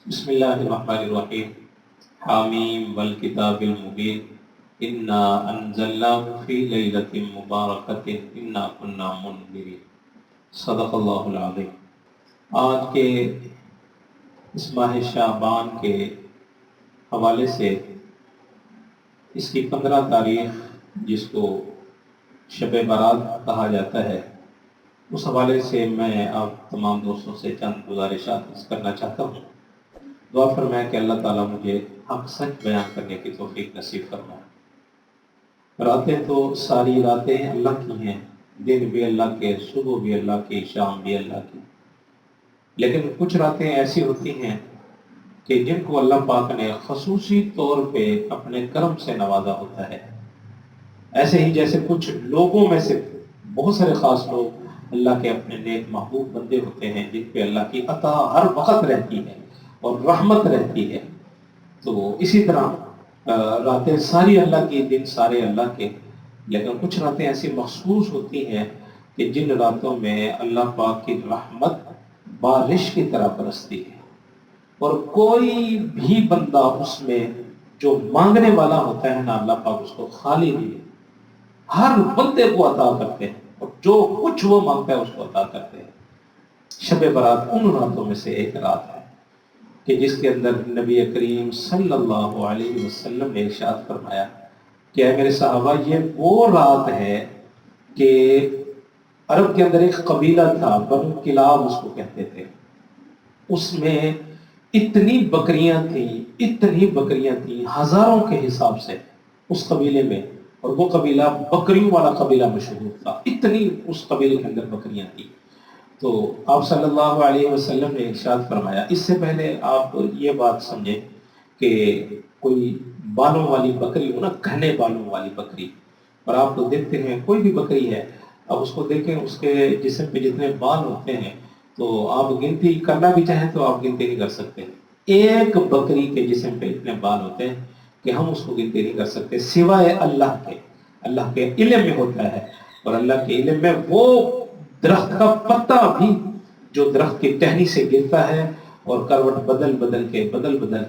بسم اللہ الرحمن الرحیم حامیم والکتاب المبین انا انزلناه فی لیلۃ مبارکۃ انا کنا منذرین صدق اللہ العظیم۔ آج کے اس ماہ شعبان کے حوالے سے اس کی 15 تاریخ جس کو شب برات کہا جاتا ہے، اس حوالے سے میں آپ تمام دوستوں سے چند گزارشات کرنا چاہتا ہوں۔ دعا فرمائے کہ اللہ تعالیٰ مجھے حق سچ بیان کرنے کی توفیق نصیب فرمائے۔ راتیں تو ساری راتیں اللہ کی ہیں، دن بھی اللہ کے، صبح بھی اللہ کی، شام بھی اللہ کی، لیکن کچھ راتیں ایسی ہوتی ہیں کہ جن کو اللہ پاک نے خصوصی طور پہ اپنے کرم سے نوازا ہوتا ہے۔ ایسے ہی جیسے کچھ لوگوں میں سے بہت سارے خاص لوگ اللہ کے اپنے نیک محبوب بندے ہوتے ہیں جن پہ اللہ کی عطا ہر وقت رہتی ہے اور رحمت رہتی ہے، تو اسی طرح راتیں ساری اللہ کی، دن سارے اللہ کے، لیکن کچھ راتیں ایسی مخصوص ہوتی ہیں کہ جن راتوں میں اللہ پاک کی رحمت بارش کی طرح برستی ہے اور کوئی بھی بندہ اس میں جو مانگنے والا ہوتا ہے نا، اللہ پاک اس کو خالی نہیں، ہر بندے کو عطا کرتے ہیں اور جو کچھ وہ مانگتا ہے اس کو عطا کرتے ہیں۔ شب برات ان راتوں میں سے ایک رات ہے کہ جس کے اندر نبی کریم صلی اللہ علیہ وسلم نے ارشاد فرمایا کہ اے میرے صحابہ، یہ وہ رات ہے کہ عرب کے اندر ایک قبیلہ تھا، بنو کلاب اس کو کہتے تھے، اس میں اتنی بکریاں تھیں ہزاروں کے حساب سے اس قبیلے میں، اور وہ قبیلہ بکریوں والا قبیلہ مشہور تھا، اتنی اس قبیلے کے اندر بکریاں تھیں۔ تو آپ صلی اللہ علیہ وسلم نے ارشاد فرمایا، اس سے پہلے آپ یہ بات سمجھیں کہ کوئی بالوں والی بکری ہو نا، گھنے بالوں والی بکری، اور آپ تو دیکھتے ہیں کوئی بھی بکری ہے، اب اس کو دیکھیں اس کے جسم پہ جتنے بال ہوتے ہیں تو آپ گنتی کرنا بھی چاہیں تو آپ گنتی نہیں کر سکتے۔ ایک بکری کے جسم پہ اتنے بال ہوتے ہیں کہ ہم اس کو گنتی نہیں کر سکتے، سوائے اللہ کے علم میں ہوتا ہے، اور اللہ کے علم میں وہ درخت کا پتا بھی جو درخت کی ٹہنی سے گرتا ہے اور کروٹ بدل بدل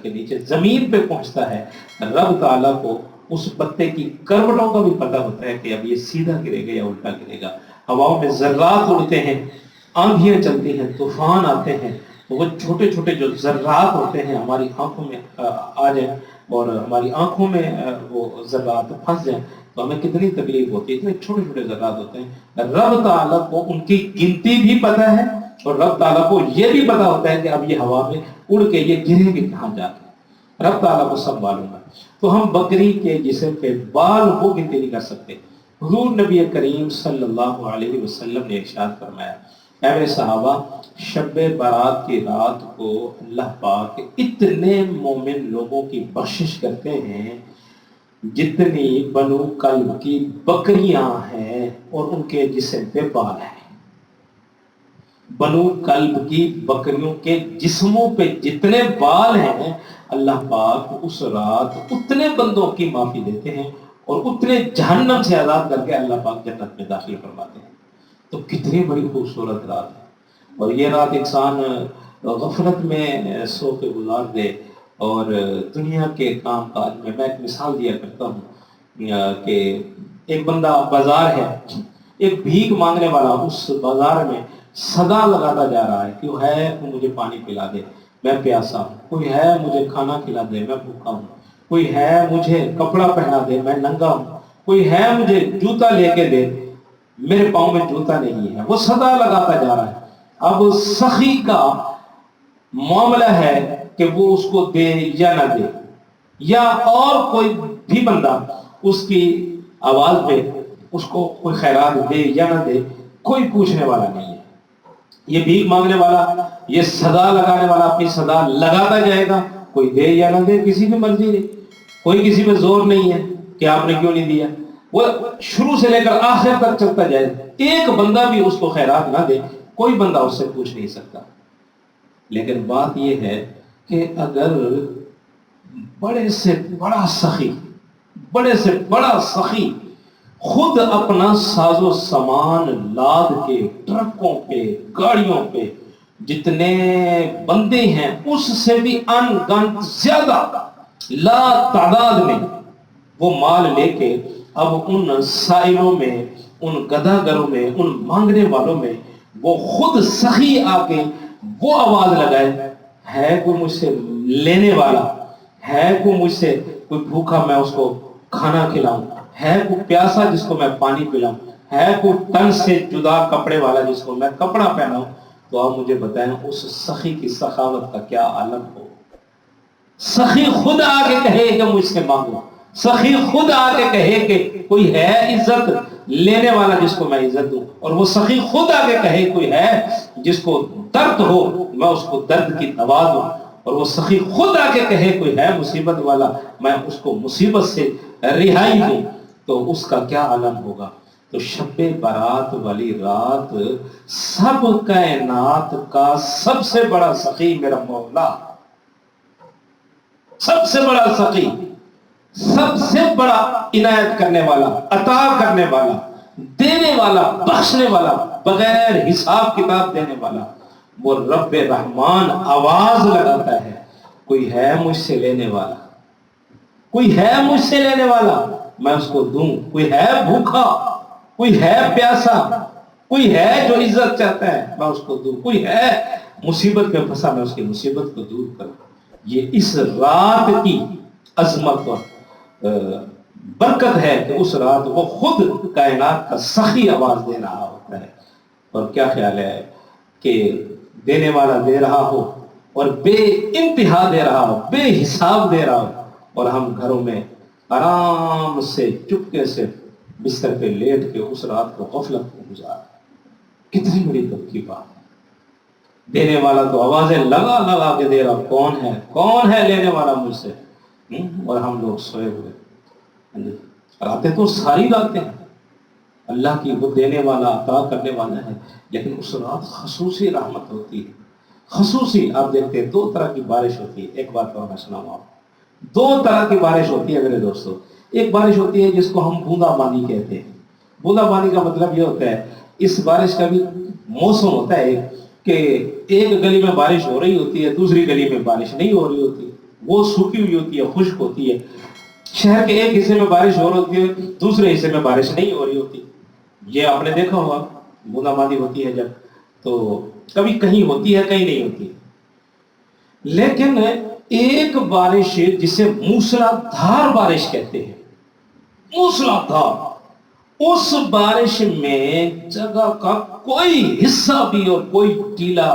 کے نیچے زمین پہ پہنچتا ہے، رب تعالیٰ کو اس پتے کی کروٹوں کا بھی پتہ ہوتا ہے کہ اب یہ سیدھا گرے گا یا الٹا گرے گا۔ ہواؤں میں ذرات اڑتے ہیں، آندھیاں چلتی ہیں، طوفان آتے ہیں، تو وہ چھوٹے چھوٹے جو ذرات ہوتے ہیں ہماری آنکھوں میں آ جائیں اور ہماری آنکھوں میں وہ ذرات پھنس جائیں تو ہمیں کتنی تکلیف ہوتی ہے۔ اتنے چھوٹے چھوٹے ذرات ہوتے ہیں، رب تعالیٰ کو ان کی گنتی بھی پتہ ہے اور رب تعالیٰ کو یہ بھی پتہ ہوتا ہے کہ اب یہ ہوا میں اڑ کے یہ گرے گی کہاں جا کے، رب تعالیٰ کو سب معلوم ہے۔ تو ہم بکری کے جسم پہ بال وہ گنتی نہیں کر سکتے۔ حضور نبی کریم صلی اللہ علیہ وسلم نے ارشاد فرمایا، اے میرے صحابہ، شب برات کی رات کو اللہ پاک اتنے مومن لوگوں کی بخشش کرتے ہیں جتنی بنو کلب کی بکریاں ہیں اور ان کے جسم پہ بال ہیں۔ بنو کلب کی بکریوں کے جسموں پہ جتنے بال ہیں، اللہ پاک اس رات اتنے بندوں کی معافی دیتے ہیں اور اتنے جہنم سے آزاد کر کے اللہ پاک جنت میں داخل فرماتے ہیں۔ تو کتنی بڑی خوبصورت رات ہے، اور یہ رات انسان غفلت میں سو کے گزار دے اور دنیا کے کام کاج میں ایک مثال دیا کرتا ہوں کہ ایک بندہ بازار ہے، ایک بھیک مانگنے والا اس بازار میں صدا لگاتا جا رہا ہے کہ وہ ہے تو مجھے پانی پلا دے، میں پیاسا ہوں، کوئی ہے مجھے کھانا کھلا دے، میں بھوکا ہوں، کوئی ہے مجھے کپڑا پہنا دے، میں ننگا ہوں، کوئی ہے مجھے جوتا لے کے دے، میرے پاؤں میں جوتا نہیں ہے۔ وہ صدا لگاتا جا رہا ہے۔ اب سخی کا معاملہ ہے کہ وہ اس کو دے یا نہ دے، یا اور کوئی بھی بندہ اس کی آواز پہ اس کو کوئی خیرات دے یا نہ دے، کوئی پوچھنے والا نہیں ہے۔ یہ بھیک مانگنے والا، یہ صدا لگانے والا اپنی صدا لگاتا جائے گا، کوئی دے یا نہ دے کسی کی مرضی نہیں، کوئی کسی پہ زور نہیں ہے کہ آپ نے کیوں نہیں دیا، وہ شروع سے لے کر آخر تک چلتا جائے، ایک بندہ بھی اس کو خیرات نہ دے، کوئی بندہ اس سے پوچھ نہیں سکتا۔ لیکن بات یہ ہے کہ اگر بڑے سے بڑا سخی خود اپنا ساز و سامان لاد کے ٹرکوں پہ، گاڑیوں پہ جتنے بندے ہیں اس سے بھی ان گنت زیادہ لا تعداد میں وہ مال لے کے اب ان سائلوں میں، ان گداگروں میں، ان مانگنے والوں میں وہ خود سخی آ کے وہ آواز لگائے، ہے کوئی مجھ سے لینے والا، ہے کوئی مجھ سے کوئی بھوکا میں اس کو کھانا کھلاؤں، ہے کوئی پیاسا جس کو میں پانی پلاؤں، ہے کوئی تن سے جدا کپڑے والا جس کو میں کپڑا پہناؤں، تو آپ مجھے بتائیں اس سخی کی سخاوت کا کیا عالم ہو۔ سخی خود آ کے کہے کہ مجھ سے مانگو، سخی خود آ کے کہے کہ کوئی ہے عزت لینے والا جس کو میں عزت دوں، اور وہ سخی خود آ کے کہے کوئی ہے جس کو درد ہو میں اس کو درد کی دوا دوں، اور وہ سخی خود آ کے کہے کوئی ہے مصیبت والا میں اس کو مصیبت سے رہائی دوں، تو اس کا کیا عالم ہوگا۔ تو شب برات والی رات سب کائنات کا سب سے بڑا سخی میرا مولا، سب سے بڑا سخی، سب سے بڑا عنایت کرنے والا، عطا کرنے والا، دینے والا، بخشنے والا، بغیر حساب کتاب دینے والا، وہ رب رحمان آواز لگاتا ہے، کوئی ہے مجھ سے لینے والا، کوئی ہے مجھ سے لینے والا میں اس کو دوں، کوئی ہے بھوکا، کوئی ہے پیاسا، کوئی ہے جو عزت چاہتا ہے میں اس کو دوں، کوئی ہے مصیبت میں پھنسا میں اس کی مصیبت کو دور کروں۔ یہ اس رات کی عظمت اور برکت ہے کہ اس رات وہ خود کائنات کا سخی آواز دے رہا ہوتا ہے، اور کیا خیال ہے کہ دینے والا دے رہا ہو اور بے انتہا دے رہا ہو، بے حساب دے رہا ہو، اور ہم گھروں میں آرام سے چپکے سے بستر پہ لیٹ کے اس رات کو غفلت میں گزار، کتنی بڑی دکھ کی بات ہے۔ دینے والا تو آوازیں لگا لگا کے دے رہا، کون ہے لینے والا مجھ سے، اور ہم لوگ سوئے ہوئے، راتیں تو ساری راتیں ہیں اللہ کی، وہ دینے والا عطا کرنے والا ہے، لیکن اس رات خصوصی رحمت ہوتی ہے، خصوصی۔ آپ دیکھتے ہیں دو طرح کی بارش ہوتی ہے، ایک بات اور میں سناؤں آپ، دو طرح کی بارش ہوتی ہے میرے دوستو۔ ایک بارش ہوتی ہے جس کو ہم بوندا بانی کہتے ہیں۔ بوندا بانی کا مطلب یہ ہوتا ہے، اس بارش کا بھی موسم ہوتا ہے کہ ایک گلی میں بارش ہو رہی ہوتی ہے، دوسری گلی میں بارش نہیں ہو رہی ہوتی، وہ سوکھی ہوئی ہوتی ہے، خشک ہوتی ہے۔ شہر کے ایک حصے میں بارش ہو رہی ہوتی ہے، دوسرے حصے میں بارش نہیں ہو رہی ہوتی۔ یہ آپ نے دیکھا ہوگا، بوندا بانی ہوتی ہے جب، تو کبھی کہیں ہوتی ہے کہیں نہیں ہوتی۔ لیکن ایک بارش جسے موسلا دھار بارش کہتے ہیں، موسلا دھار، اس بارش میں جگہ کا کوئی حصہ بھی اور کوئی ٹیلا،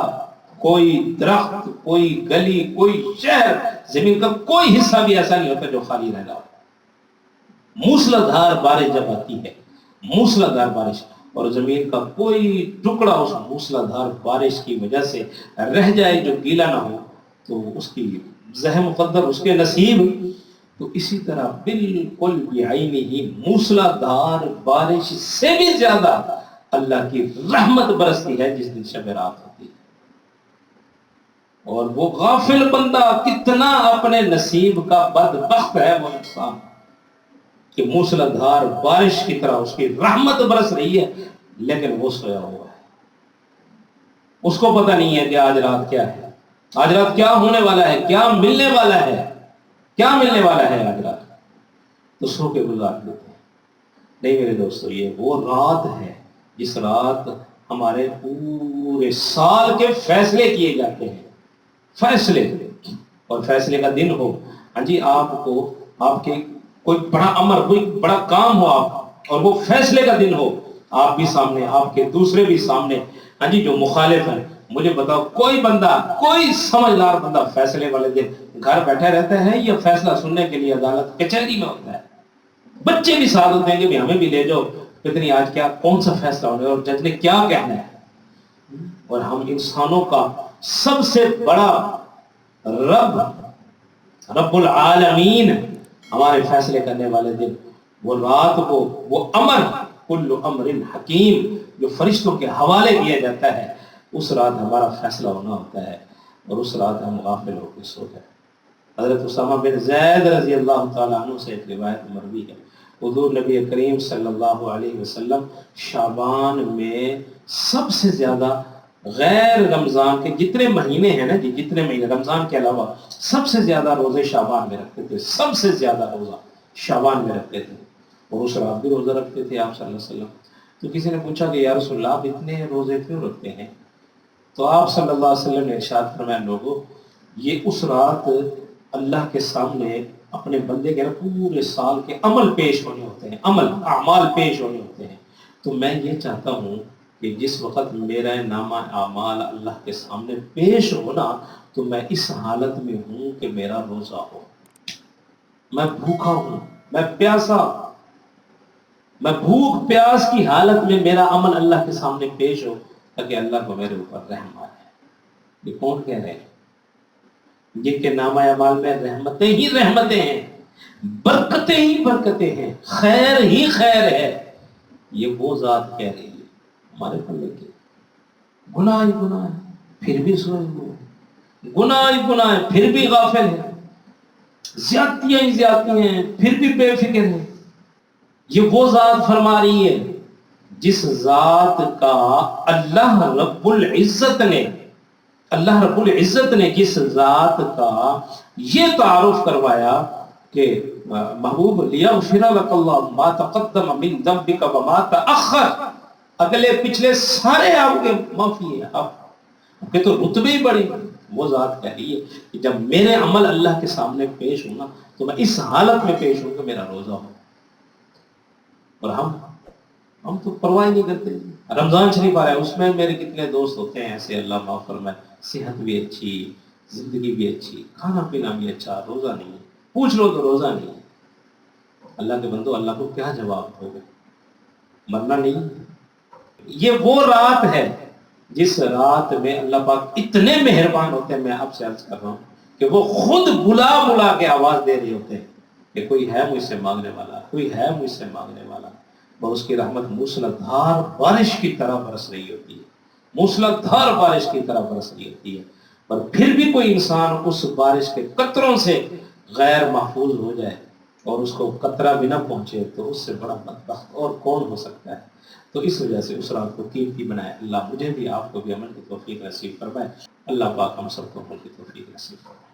کوئی درخت، کوئی گلی، کوئی شہر، زمین کا کوئی حصہ بھی ایسا نہیں ہوتا جو خالی رہ جائے۔ موسلا دھار بارش جب آتی ہے، موسلا دھار بارش، اور زمین کا کوئی ٹکڑا اس موسلا دھار بارش کی وجہ سے رہ جائے جو گیلا نہ ہو، تو اس کی زہ مقدر اس کے نصیب۔ تو اسی طرح بالکل بعینہ ہی موسلا دھار بارش سے بھی زیادہ اللہ کی رحمت برستی ہے جس دن شب رات ہوتی ہے، اور وہ غافل بندہ کتنا اپنے نصیب کا بدبخت ہے وہ انسان کہ موسلا دھار بارش کی طرح اس کی رحمت برس رہی ہے، لیکن وہ سویا ہوا ہے، اس کو پتہ نہیں ہے کہ آج رات کیا ہے، آج رات کیا ہونے والا ہے، کیا ملنے والا ہے، کیا ملنے والا ہے آج رات، تو سو کے گزار دیتے ہیں۔ نہیں میرے دوستو، یہ وہ رات ہے جس رات ہمارے پورے سال کے فیصلے کیے جاتے ہیں، فیصلے، اور فیصلے کا دن ہو، ہاں جی، آپ کو آپ کے کوئی بڑا امر، کوئی بڑا کام ہو آپ، اور وہ فیصلے کا دن ہو، آپ بھی سامنے، آپ کے دوسرے بھی سامنے، ہاں جی، جو مخالف ہیں، مجھے بتاؤ کوئی بندہ، کوئی سمجھدار بندہ فیصلے والے دن گھر بیٹھا رہتا ہے یا فیصلہ سننے کے لیے عدالت کچہری میں ہوتا ہے؟ بچے بھی ساتھ ہوتے ہیں کہ ہمیں بھی لے جاؤ، کتنی آج کیا کون سا فیصلہ ہونے اور جج نے کیا کہنا ہے۔ اور ہم انسانوں کا سب سے بڑا رب العالمین ہمارے فیصلے کرنے والے دن، وہ رات کو، وہ امر، کل امر حکیم، جو فرشتوں کے حوالے دیا جاتا ہے، اس رات ہمارا فیصلہ ہونا ہوتا ہے، اور اس رات ہم غافل ہو کے سو جائیں۔ حضرت اسامہ بن زید رضی اللہ تعالیٰ عنہ سے ایک روایت مروی ہے، حضور نبی کریم صلی اللہ علیہ وسلم شعبان میں سب سے زیادہ غیر رمضان کے جتنے مہینے ہیں نا جی، جتنے مہینے رمضان کے علاوہ، سب سے زیادہ روزے شعبان میں رکھتے تھے، سب سے زیادہ روزہ شعبان میں رکھتے تھے، اور اس رات بھی روزہ رکھتے تھے آپ صلی اللہ علیہ وسلم۔ تو کسی نے پوچھا کہ یا رسول اللہ آپ اتنے روزے کیوں رکھتے ہیں؟ تو آپ صلی اللہ علیہ وسلم نے ارشاد فرمایا، لوگوں یہ اس رات اللہ کے سامنے اپنے بندے کے پورے سال کے عمل پیش ہونے ہوتے ہیں، عمل اعمال پیش ہونے ہوتے ہیں، تو میں یہ چاہتا ہوں کہ جس وقت میرا نامہ اعمال اللہ کے سامنے پیش ہونا تو میں اس حالت میں ہوں کہ میرا روزہ ہو، میں بھوکا ہوں، میں پیاسا، میں بھوک پیاس کی حالت میں میرا عمل اللہ کے سامنے پیش ہو تاکہ اللہ کو میرے اوپر رحم آئے۔ یہ کون کہہ رہے ہیں؟ جن کے نامہ اعمال میں رحمتیں ہی رحمتیں ہیں، برکتیں ہی برکتیں ہیں، خیر ہی خیر ہے، یہ وہ ذات کہہ رہی ہے۔ ہمارے پلے کے گناہ ہی گناہ ہے پھر بھی سوئے ہوئے، گناہ ہی گناہ ہے پھر بھی غافل ہے، زیادتیاں ہی زیادتی ہیں پھر بھی بے فکر ہے۔ یہ وہ ذات فرما رہی ہے جس ذات کا اللہ رب العزت نے جس ذات کا یہ تعارف کروایا کہ محبوب لیغفر لک اللہ ما تقدم من ذنبک وما تأخر، اگلے پچھلے سارے آپ کے معافی ہے، آپ کے تو رتبے ہی بڑے۔ وہ ذات کہہ رہی ہے کہ جب میرے عمل اللہ کے سامنے پیش ہونا تو میں اس حالت میں پیش ہوں کہ میرا روزہ ہو، اور ہم تو پرواہ نہیں کرتے۔ رمضان شریف آ رہا ہے، اس میں میرے کتنے دوست ہوتے ہیں ایسے، اللہ معاف فرمائے، صحت بھی اچھی، زندگی بھی اچھی، کھانا پینا بھی اچھا، روزہ نہیں ہے، پوچھ لو تو روزہ نہیں ہے۔ اللہ کے بندو، اللہ کو کیا جواب دو گے؟ مرنا نہیں۔ یہ وہ رات ہے جس رات میں اللہ پاک اتنے مہربان ہوتے ہیں، میں آپ سے عرض کر رہا ہوں کہ وہ خود بلا بلا کے آواز دے رہے ہوتے ہیں کہ کوئی ہے مجھ سے مانگنے والا، کوئی ہے مجھ سے مانگنے والا، اور اس کی رحمت موسلادھار بارش کی طرح برس رہی ہوتی ہے، موسلادھار بارش کی طرح برس رہی ہوتی ہے، پر پھر بھی کوئی انسان اس بارش کے قطروں سے غیر محفوظ ہو جائے اور اس کو قطرہ بھی نہ پہنچے تو اس سے بڑا بدبخت اور کون ہو سکتا ہے؟ تو اس وجہ سے اس رات کو قیمتی بنائے۔ اللہ مجھے بھی آپ کو بھی عمل کی توفیق نصیب فرمائے، اللہ پاک ہم سب کو عمل کی توفیق نصیب فرمائے۔